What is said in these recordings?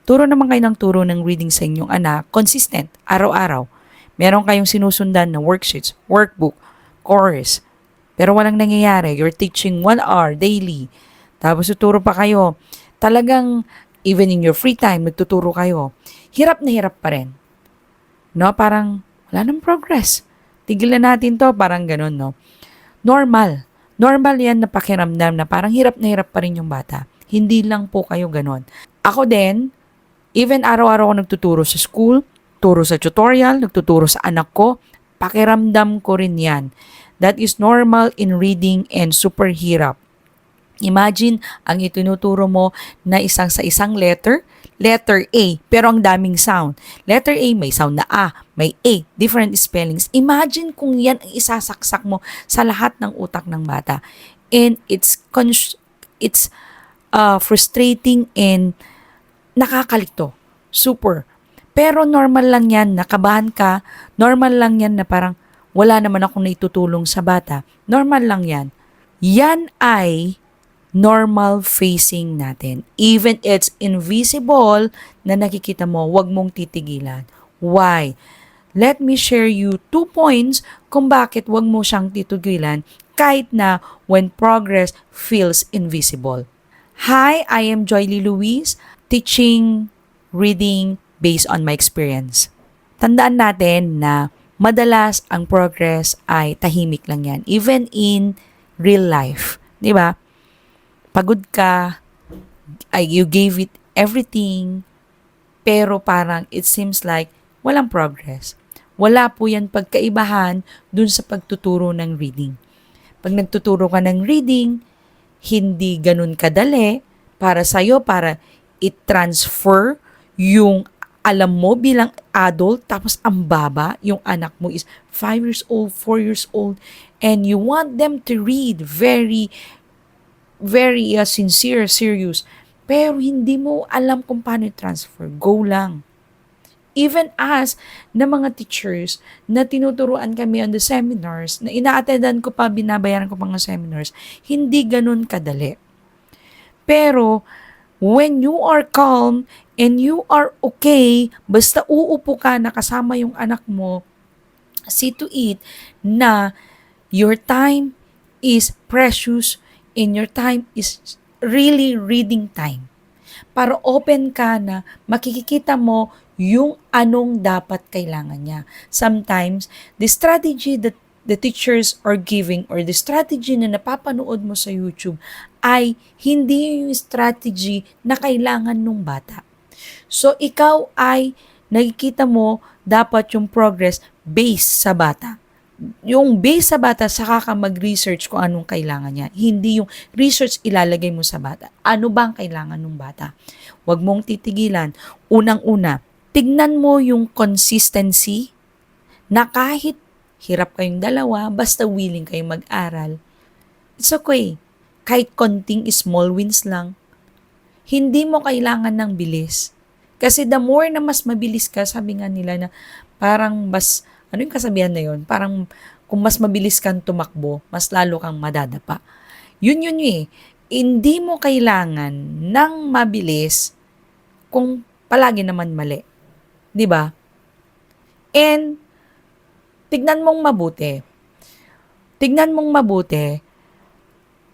Turo naman kayo ng turo ng reading sa inyong anak, consistent, araw-araw. Meron kayong sinusundan na worksheets, workbook, course, pero walang nangyayari. You're teaching 1 hour daily. Tapos tuturo pa kayo. Talagang, even in your free time, nagtuturo kayo. Hirap na hirap pa rin. No? Parang, wala nang progress. Tigilan natin to, parang ganun, no? Normal. Normal yan na pakiramdam na parang hirap na hirap pa rin yung bata. Hindi lang po kayo ganun. Ako din, even araw-araw ako nagtuturo sa school, turo sa tutorial, nagtuturo sa anak ko, pakiramdam ko rin yan. That is normal in reading and super hirap. Imagine, ang itinuturo mo na isang sa isang letter A, pero ang daming sound. Letter A, may sound na A, may A, different spellings. Imagine kung yan ang isasaksak mo sa lahat ng utak ng bata. And it's frustrating and nakakalito. Super. Pero normal lang yan, nakabahan ka, normal lang yan na parang wala naman akong naitutulong sa bata. Normal lang yan. Yan ay normal facing natin. Even it's invisible na nakikita mo, wag mong titigilan. Why? Let me share you 2 points kung bakit wag mo siyang titigilan kahit na when progress feels invisible. Hi, I am Joyly Luis, teaching reading based on my experience. Tandaan natin na madalas ang progress ay tahimik lang yan. Even in real life. Di ba? Pagod ka, you gave it everything, pero parang it seems like walang progress. Wala po yan pagkaibahan dun sa pagtuturo ng reading. Pag nagtuturo ka ng reading, hindi ganun kadali para sa'yo, para i-transfer yung alam mo bilang adult, tapos ang baba, yung anak mo is 5 years old, 4 years old, and you want them to read very sincere, serious, pero hindi mo alam kung paano i-transfer. Go lang. Even us, na mga teachers, na tinuturuan kami on the seminars, na ina-attendan ko pa, binabayaran ko pa mga seminars, hindi ganun kadali. Pero, when you are calm, and you are okay, basta uupo ka na kasama yung anak mo, see to it na your time is precious, and your time is really reading time. Para open ka na makikita mo yung anong dapat kailangan niya. Sometimes, the strategy that the teachers are giving or the strategy na napapanood mo sa YouTube ay hindi yung strategy na kailangan ng bata. So, ikaw ay nakikita mo dapat yung progress based sa bata. Yung base sa bata, saka ka mag-research kung anong kailangan niya. Hindi yung research ilalagay mo sa bata. Ano ba ang kailangan ng bata? Huwag mong titigilan. Unang-una, tignan mo yung consistency na kahit hirap kayong dalawa, basta willing kayong mag-aral. It's okay. Kahit konting small wins lang. Hindi mo kailangan ng bilis. Kasi the more na mas mabilis ka, sabi nga nila na parang ano yung kasabihan na yun? Parang kung mas mabilis kang tumakbo, mas lalo kang madadapa. Yun eh. Hindi mo kailangan ng mabilis kung palagi naman mali. 'Di ba? And tignan mong mabuti.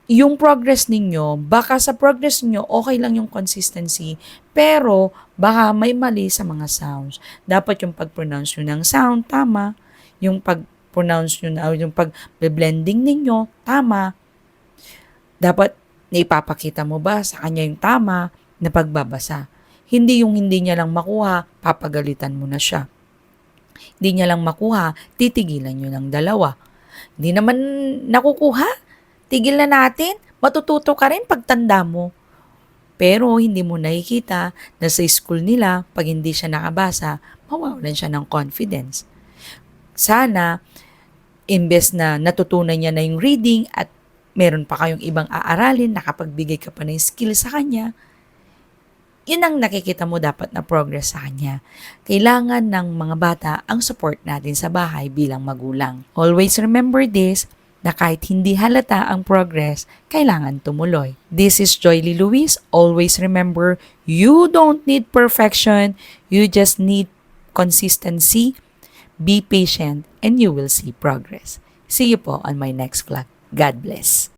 Yung progress ninyo, baka sa progress niyo okay lang yung consistency, pero baka may mali sa mga sounds. Dapat yung pag-pronounce nyo ng sound, tama. Yung pag-pronounce nyo na, yung pag-blending ninyo, tama. Dapat naipapakita mo ba sa kanya yung tama na pagbabasa. Hindi yung hindi niya lang makuha, papagalitan mo na siya. Hindi niya lang makuha, titigilan nyo ng dalawa. Hindi naman nakukuha, tigil na natin, matututo ka rin pagtanda mo. Pero hindi mo nakikita na sa school nila, pag hindi siya nakabasa, mawawalan siya ng confidence. Sana, imbes na natutunan niya na yung reading at meron pa kayong ibang aaralin, nakapagbigay ka pa ng skill sa kanya, yun ang nakikita mo dapat na progress sa kanya. Kailangan ng mga bata ang support natin sa bahay bilang magulang. Always remember this, na kahit hindi halata ang progress, kailangan tumuloy. This is Joyly Luis. Always remember, you don't need perfection. You just need consistency. Be patient and you will see progress. See you po on my next vlog. God bless.